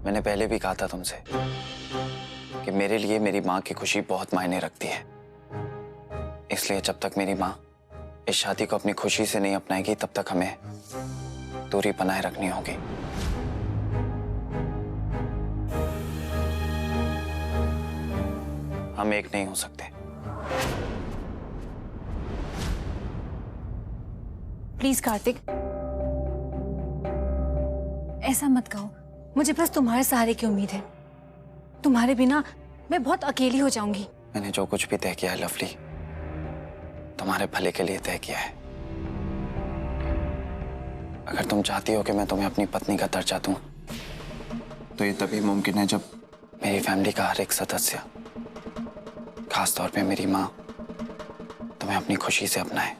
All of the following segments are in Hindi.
मैंने पहले भी कहा था तुमसे कि मेरे लिए मेरी माँ की खुशी बहुत मायने रखती है। इसलिए जब तक मेरी माँ इस शादी को अपनी खुशी से नहीं अपनाएगी तब तक हमें दूरी बनाए रखनी होगी। हम एक नहीं हो सकते। प्लीज कार्तिक, ऐसा मत कहो। मुझे बस तुम्हारे सहारे की उम्मीद है। तुम्हारे बिना मैं बहुत अकेली हो जाऊंगी। मैंने जो कुछ भी तय किया है लवली, तुम्हारे भले के लिए तय किया है। अगर तुम चाहती हो कि मैं तुम्हें अपनी पत्नी का दर्जा दूं, तो ये तभी मुमकिन है जब मेरी फैमिली का हर एक सदस्य, खास तौर पे मेरी माँ, तुम्हें अपनी खुशी से अपनाए।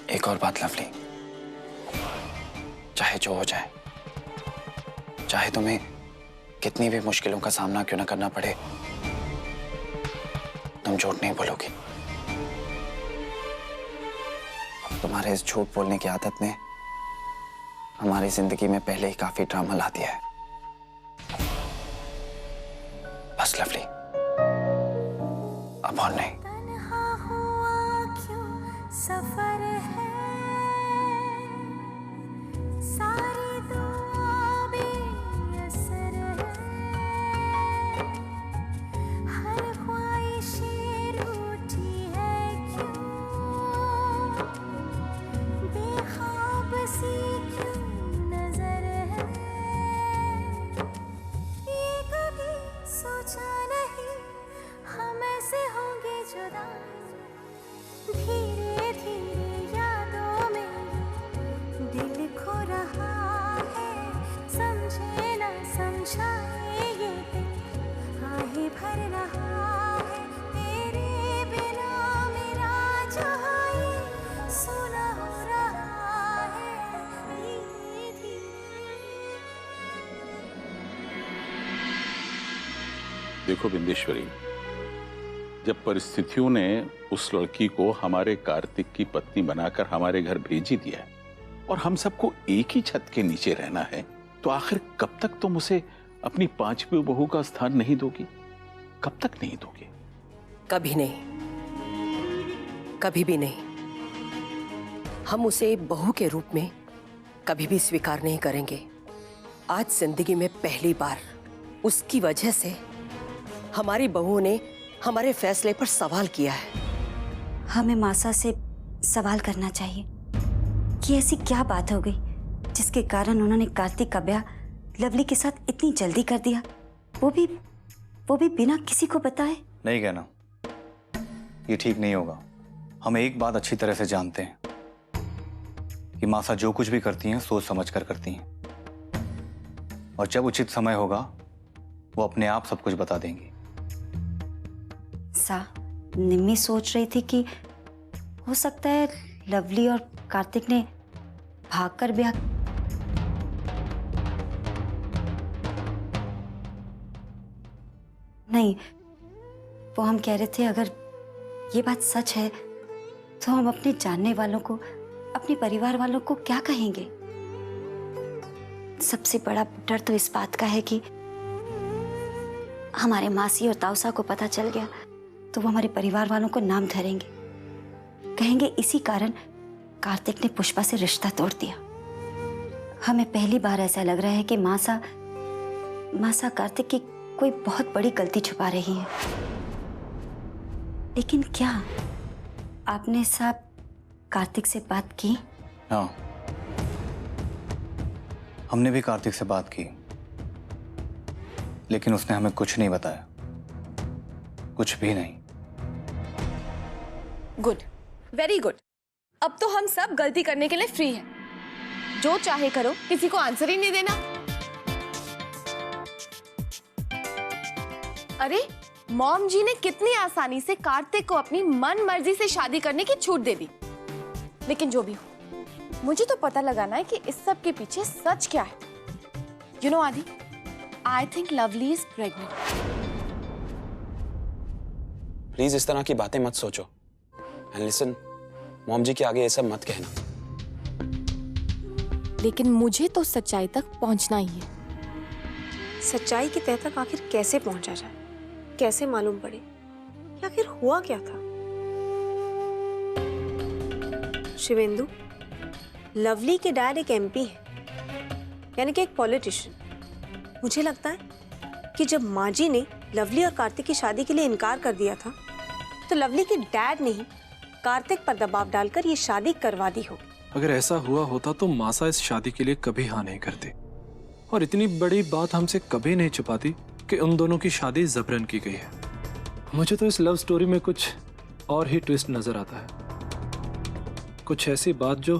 एक और बात लवली, चाहे जो हो जाए, चाहे तुम्हें कितनी भी मुश्किलों का सामना क्यों ना करना पड़े, तुम झूठ नहीं बोलोगी। तुम्हारे इस झूठ बोलने की आदत ने हमारी जिंदगी में पहले ही काफी ड्रामा ला दिया है। बस लवली, अब और नहीं। सफर है सारी दुआ बेअसर है, हर ख्वाहिशें रूठी है क्यों, बेख्वाब सी क्यों नजर है। ये कभी सोचा नहीं हम ऐसे होंगे जुदा, धीरे धीरे यादों में दिल खो रहा है, समझे ना समझाए ये दिल आहे भर रहा है, तेरे बिना मेरा जहां ये सुना हो रहा है धीरे धीरे। देखो बिंदेश्वरी, जब परिस्थितियों ने उस लड़की को हमारे कार्तिक की पत्नी बनाकर हमारे घर भेज ही दिया है और हम सबको एक ही छत के नीचे रहना है, तो आखिर कब तक तुम उसे अपनी पांचवी बहू का स्थान नहीं दोगी? कब तक नहीं दोगी? कभी नहीं, कभी भी नहीं। हम उसे बहू के रूप में कभी भी स्वीकार नहीं करेंगे। आज जिंदगी में पहली बार उसकी वजह से हमारी बहू ने हमारे फैसले पर सवाल किया है। हमें मासा से सवाल करना चाहिए कि ऐसी क्या बात हो गई जिसके कारण उन्होंने कार्तिक का ब्याह लवली के साथ इतनी जल्दी कर दिया, वो भी बिना किसी को बताए। नहीं कहना, ये ठीक नहीं होगा। हम एक बात अच्छी तरह से जानते हैं कि मासा जो कुछ भी करती हैं सोच समझ कर करती हैं, और जब उचित समय होगा वो अपने आप सब कुछ बता देंगी। निम्मी सोच रही थी कि हो सकता है लवली और कार्तिक ने भागकर ब्याह। नहीं, वो हम कह रहे थे अगर ये बात सच है तो हम अपने जानने वालों को, अपने परिवार वालों को क्या कहेंगे। सबसे बड़ा डर तो इस बात का है कि हमारे मासी और ताऊसा को पता चल गया तो वो हमारे परिवार वालों को नाम धरेंगे, कहेंगे इसी कारण कार्तिक ने पुष्पा से रिश्ता तोड़ दिया। हमें पहली बार ऐसा लग रहा है कि मासा कार्तिक की कोई बहुत बड़ी गलती छुपा रही है। लेकिन क्या आपने साहब कार्तिक से बात की? हाँ, हमने भी कार्तिक से बात की, लेकिन उसने हमें कुछ नहीं बताया, कुछ भी नहीं। Good, very good. अब तो हम सब गलती करने के लिए फ्री हैं। जो चाहे करो, किसी को आंसर ही नहीं देना। अरे मॉम जी ने कितनी आसानी से कार्तिक को अपनी मन मर्जी से शादी करने की छूट दे दी। लेकिन जो भी हो, मुझे तो पता लगाना है कि इस सब के पीछे सच क्या है। यू नो आदि, I think lovely is pregnant. Please इस तरह की बातें मत सोचो। एंड लिसन, मॉम जी के आगे ये सब मत कहना। लेकिन मुझे तो सच्चाई तक पहुंचना ही है। सच्चाई की तह तक आखिर कैसे पहुंचा जाए, कैसे मालूम पड़े कि आखिर हुआ क्या था? शिवेंदु, लवली के डैड एक एमपी है, यानी कि एक पॉलिटिशियन। मुझे लगता है कि जब माँ जी ने लवली और कार्तिक की शादी के लिए इनकार कर दिया था, तो लवली के डैड ने ही कार्तिक पर दबाव डालकर ये शादी करवा दी हो। अगर ऐसा हुआ होता तो मासा इस शादी के लिए कभी हाँ नहीं करती, और इतनी बड़ी बात हमसे कभी नहीं छुपाती कि उन दोनों की शादी जबरन की गई है। मुझे तो इस लव स्टोरी में कुछ और ही ट्विस्ट नजर आता है, कुछ ऐसी बात जो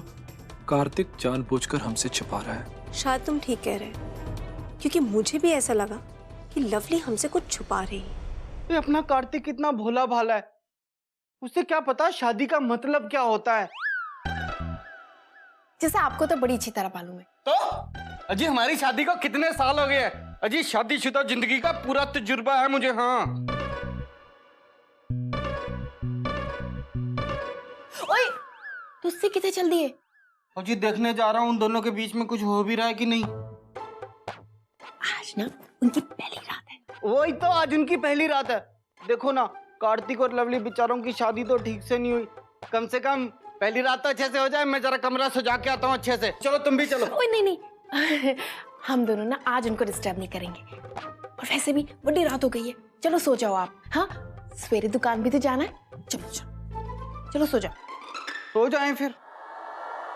कार्तिक जानबूझकर हमसे छुपा रहा है। शायद तुम ठीक कह रहे हो, क्योंकि मुझे भी ऐसा लगा कि लवली हमसे कुछ छुपा रही है। ये अपना कार्तिक कितना भोला भाला है, उसे क्या पता शादी का मतलब क्या होता है। जैसे आपको तो बड़ी अच्छी तरह मालूम है। तो अजी हमारी शादी को कितने साल हो गए हैं? अजी शादीशुदा जिंदगी का पूरा तजुर्बा है मुझे। हाँ ओए, तुझसे कितने चल दिए? अजी देखने जा रहा हूँ उन दोनों के बीच में कुछ हो भी रहा है कि नहीं। आज ना उनकी पहली रात है। वही तो, आज उनकी पहली रात है। देखो ना, कार्तिक और लवली बेचारों की शादी तो ठीक से नहीं हुई, कम से कम पहली रात तो अच्छे से हो जाए। मैं जरा कमरा सजा के आता हूँ अच्छे से। चलो तुम भी चलो। ओए नहीं नहीं हम दोनों ना आज उनको डिस्टर्ब नहीं करेंगे, और वैसे भी बड़ी रात हो गई है। चलो सो जाओ आप। हाँ, सवेरे दुकान भी तो जाना है। चलो चलो चलो सो जाओ। सो जाएं फिर।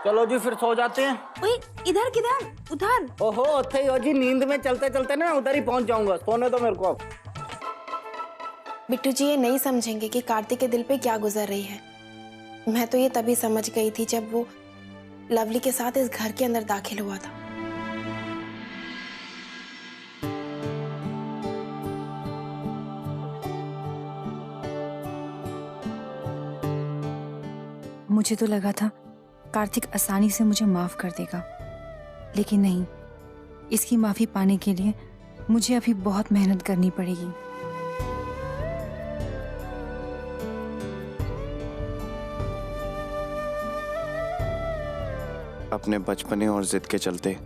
चलो जी फिर सो जाते हैं। ओए इधर किधर? उधर। ओहो उत्थे ही हो जी, नींद में चलते चलते ना उधर ही पहुंच जाऊंगा। सोने दो मेरे को। बिट्टू जी ये नहीं समझेंगे कि कार्तिक के दिल पे क्या गुजर रही है। मैं तो ये तभी समझ गई थी जब वो लवली के साथ इस घर के अंदर दाखिल हुआ था। मुझे तो लगा था कार्तिक आसानी से मुझे माफ कर देगा, लेकिन नहीं। इसकी माफी पाने के लिए मुझे अभी बहुत मेहनत करनी पड़ेगी। अपने बचपने और जिद के चलते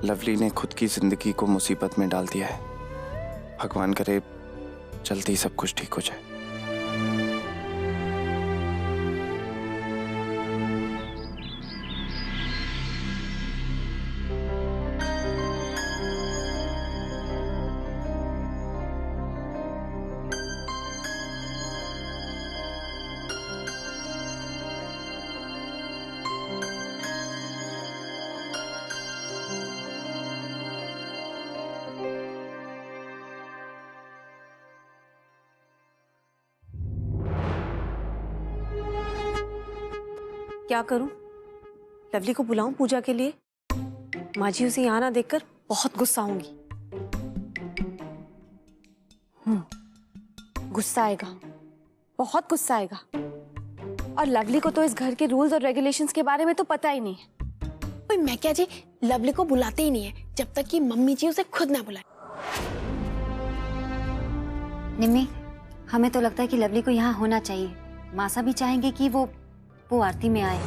लवली ने खुद की जिंदगी को मुसीबत में डाल दिया है। भगवान करे जल्दी सब कुछ ठीक हो जाए। क्या करूं? लवली को बुलाऊं पूजा के लिए? माँ जी उसे यहाँ ना देखकर बहुत गुस्सा होंगी। गुस्सा आएगा, बहुत गुस्सा आएगा। और लवली को तो इस घर के रूल्स और रेगुलेशंस के बारे में तो पता ही नहीं है। ओए मैं क्या जी लवली को बुलाते ही नहीं है जब तक कि मम्मी जी उसे खुद ना बुलाए। निम्मी, हमें तो लगता है कि लवली को यहाँ होना चाहिए। मासा भी चाहेंगे कि वो आरती में आए।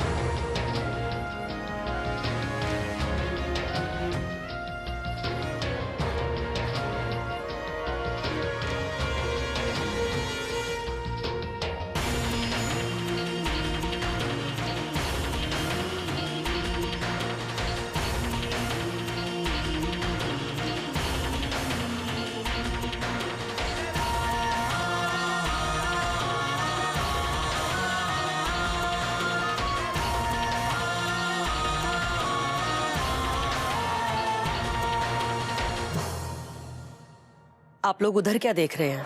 आप लोग उधर क्या देख रहे हैं?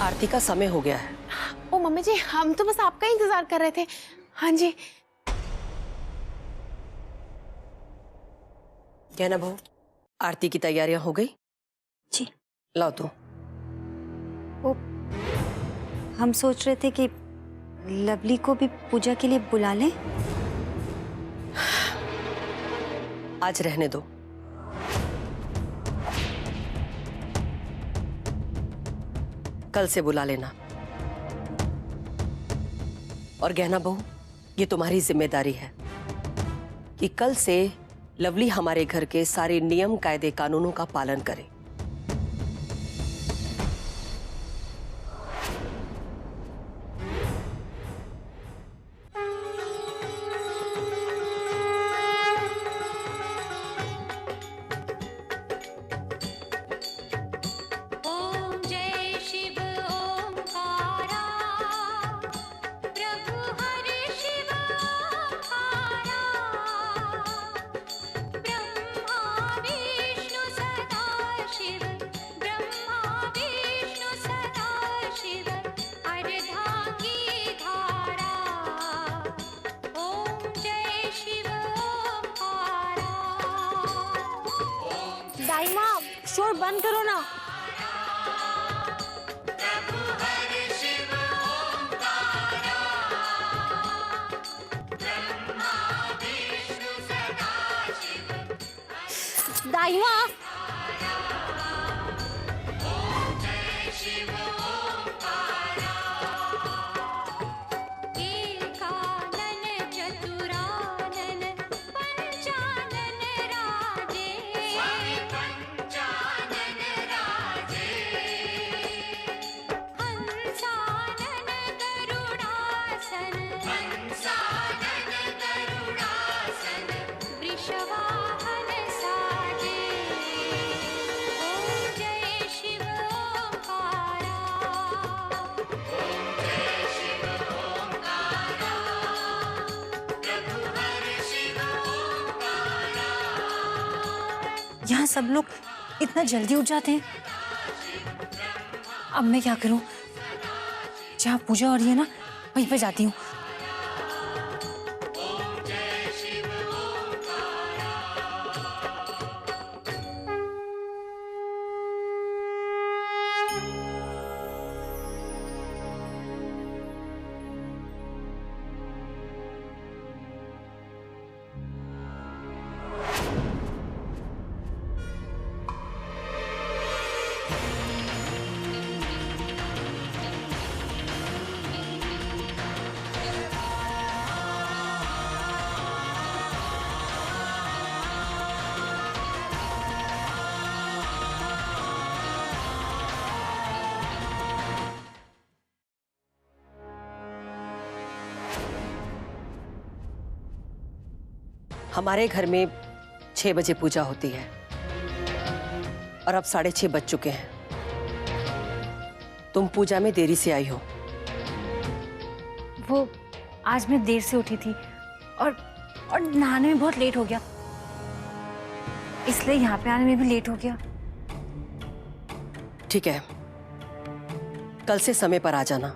आरती का समय हो गया है। ओ मम्मी जी हम तो बस आपका इंतजार कर रहे थे। हाँ जी। क्या ना बहू, आरती की तैयारियां हो गई? जी। लाओ तो। वो हम सोच रहे थे कि लवली को भी पूजा के लिए बुला लें? आज रहने दो। कल से बुला लेना। और गहना बहू, ये तुम्हारी जिम्मेदारी है कि कल से लवली हमारे घर के सारे नियम कायदे कानूनों का पालन करे। दाई माँ, शोर बंद करो ना। दाई माँ, यहाँ सब लोग इतना जल्दी उठ जाते हैं। अब मैं क्या करूं? जहाँ पूजा हो रही है ना, वहीं पे जाती हूँ। हमारे घर में 6 बजे पूजा होती है और अब 6:30 बज चुके हैं। तुम पूजा में देरी से आई हो। वो आज मैं देर से उठी थी और नहाने में बहुत लेट हो गया, इसलिए यहाँ पे आने में भी लेट हो गया। ठीक है, कल से समय पर आ जाना।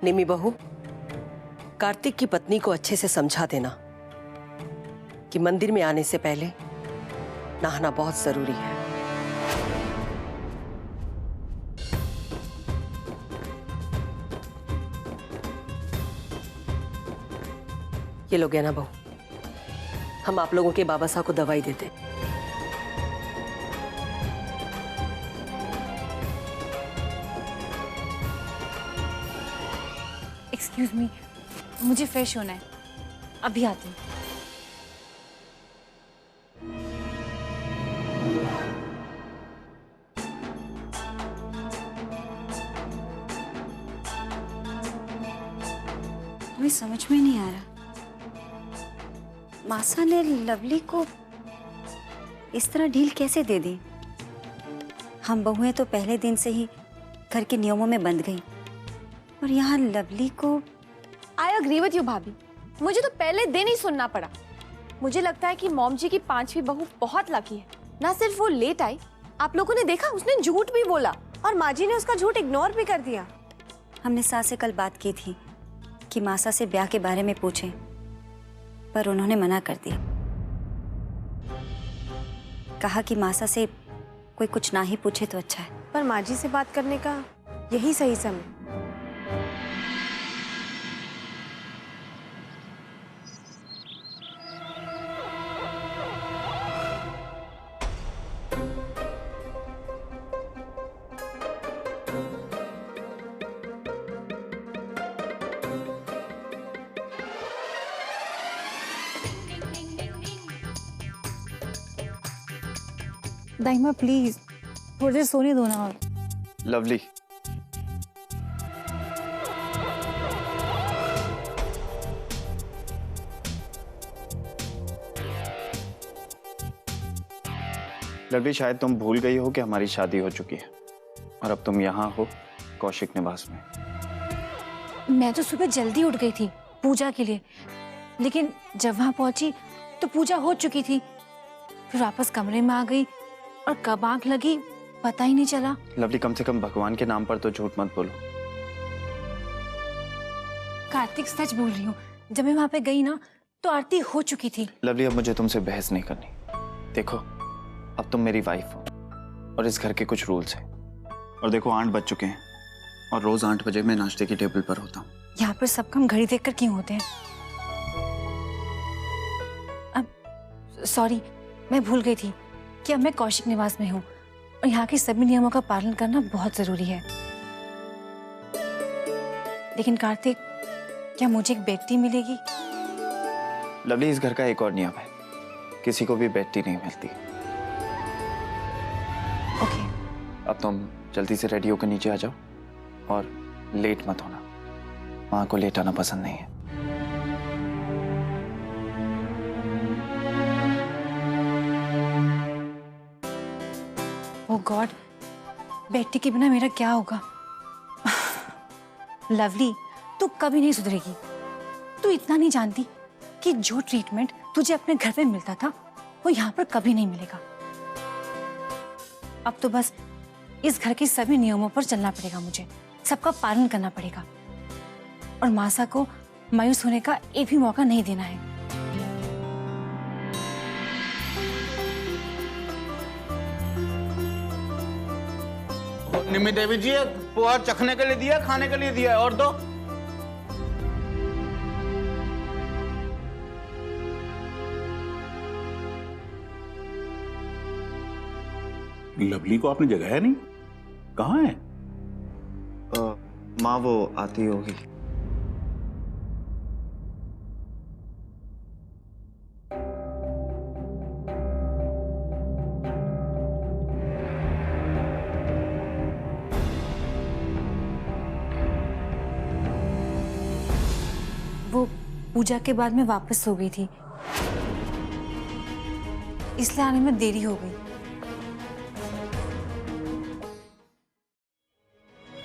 निमी बहू, कार्तिक की पत्नी को अच्छे से समझा देना कि मंदिर में आने से पहले नहाना बहुत जरूरी है। ये लोग है ना बहू, हम आप लोगों के बाबा साहब को दवाई देते। एक्सक्यूज मी, मुझे फ्रेश होना है, अभी आती हूँ। हमें समझ में नहीं आ रहा, मासा ने लवली को इस तरह ढील कैसे दे दी? हम बहुएं तो पहले दिन से ही घर के नियमों में बंध गई, और यहाँ लवली को। आई एग्री विद यू भाभी, मुझे तो पहले दिन ही सुनना पड़ा। मुझे लगता है कि मॉम जी की 5वीं बहू बहुत लकी है। ना सिर्फ वो लेट आई, आप लोगों ने देखा उसने झूठ भी बोला और माँ जी ने उसका झूठ इग्नोर भी कर दिया। हमने सास से कल बात की थी कि मासा से ब्याह के बारे में पूछें, पर उन्होंने मना कर दिया। कहा कि मासा से कोई कुछ ना ही पूछे तो अच्छा है। पर माँ जी से बात करने का यही सही समय। दाइमा प्लीज थोड़ी देर सोने दो ना। और लवली, लवली शायद तुम भूल गई हो कि हमारी शादी हो चुकी है और अब तुम यहाँ हो कौशिक निवास में। मैं तो सुबह जल्दी उठ गई थी पूजा के लिए, लेकिन जब वहां पहुंची तो पूजा हो चुकी थी। फिर वापस कमरे में आ गई और कब आंख लगी पता ही नहीं चला। लवली, कम से कम भगवान के नाम पर तो झूठ मत बोलो। कार्तिक सच बोल रही हूँ, जब मैं वहां पे गई ना तो आरती हो चुकी थी। लवली, अब मुझे तुमसे बहस नहीं करनी। देखो, अब तुम मेरी वाइफ हो और इस घर के कुछ रूल्स हैं। और देखो 8 बज चुके हैं और रोज 8 बजे मैं नाश्ते की टेबल पर होता हूँ। यहाँ पर सब काम घड़ी देखकर क्यों होते हैं? अब सॉरी, मैं भूल गई थी कि अब मैं कौशिक निवास में हूँ और यहाँ के सभी नियमों का पालन करना बहुत जरूरी है। लेकिन कार्तिक, क्या मुझे एक बेटी मिलेगी? लवली, इस घर का एक और नियम है, किसी को भी बेटी नहीं मिलती। ओके। अब तुम जल्दी से रेडी होकर नीचे आ जाओ और लेट मत होना, माँ को लेट आना पसंद नहीं है। ओह गॉड, बेटी के बिना मेरा क्या होगा? लवली, तू कभी नहीं सुधरेगी। तू इतना नहीं जानती कि जो ट्रीटमेंट तुझे अपने घर पे मिलता था वो यहाँ पर कभी नहीं मिलेगा। अब तो बस इस घर के सभी नियमों पर चलना पड़ेगा, मुझे सबका पालन करना पड़ेगा और मासा को मायूस होने का एक भी मौका नहीं देना है। निमि देवी जी, पोहा चखने के लिए दिया, खाने के लिए दिया, और दो। लवली को आपने जगाया नहीं? कहाँ है? माँ वो आती होगी। वो पूजा के बाद में वापस सो गई थी, इसलिए आने में देरी हो गई।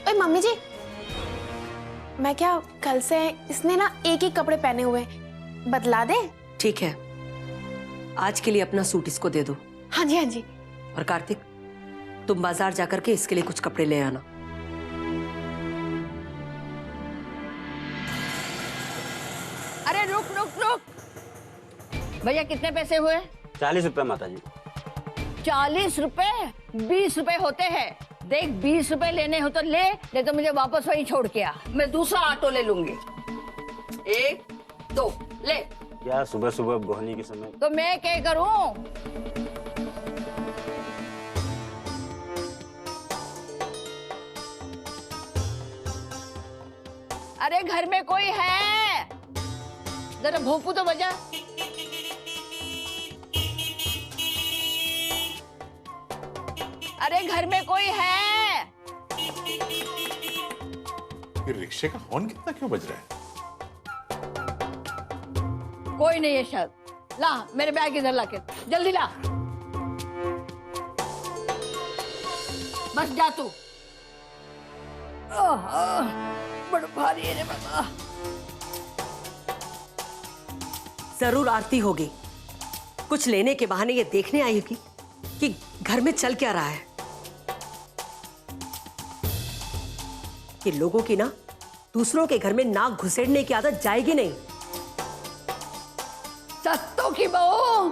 ओए मम्मी जी, मैं क्या कल से इसने ना एक ही कपड़े पहने हुए, बदला दे? ठीक है, आज के लिए अपना सूट इसको दे दो। हाँ जी हाँ जी। और कार्तिक, तुम बाजार जाकर के इसके लिए कुछ कपड़े ले आना। अरे रुक रुक रुक, भैया कितने पैसे हुए? 40 रुपए माता जी। 40 रुपए? 20 रुपए होते हैं। देख, 20 रुपए लेने हो तो ले, नहीं तो मुझे वापस वहीं छोड़ के आ, मैं दूसरा ऑटो ले लूंगी। 1 2 ले। क्या सुबह सुबह बोहनी के समय? तो मैं क्या करूं? अरे घर में कोई है? जरा भोंपू तो बजा। अरे घर में कोई है? ये रिक्शे का हॉर्न कितना क्यों बज रहा है? कोई नहीं है शायद। ला मेरे बैग इधर ला के, जल्दी ला। बस जा तू। बड़ा भारी है रे बाबा। जरूर आरती होगी, कुछ लेने के बहाने ये देखने आई होगी कि घर में चल क्या रहा है। कि लोगों की ना दूसरों के घर में नाक घुसेड़ने की आदत जाएगी नहीं। सत्तों की बहू,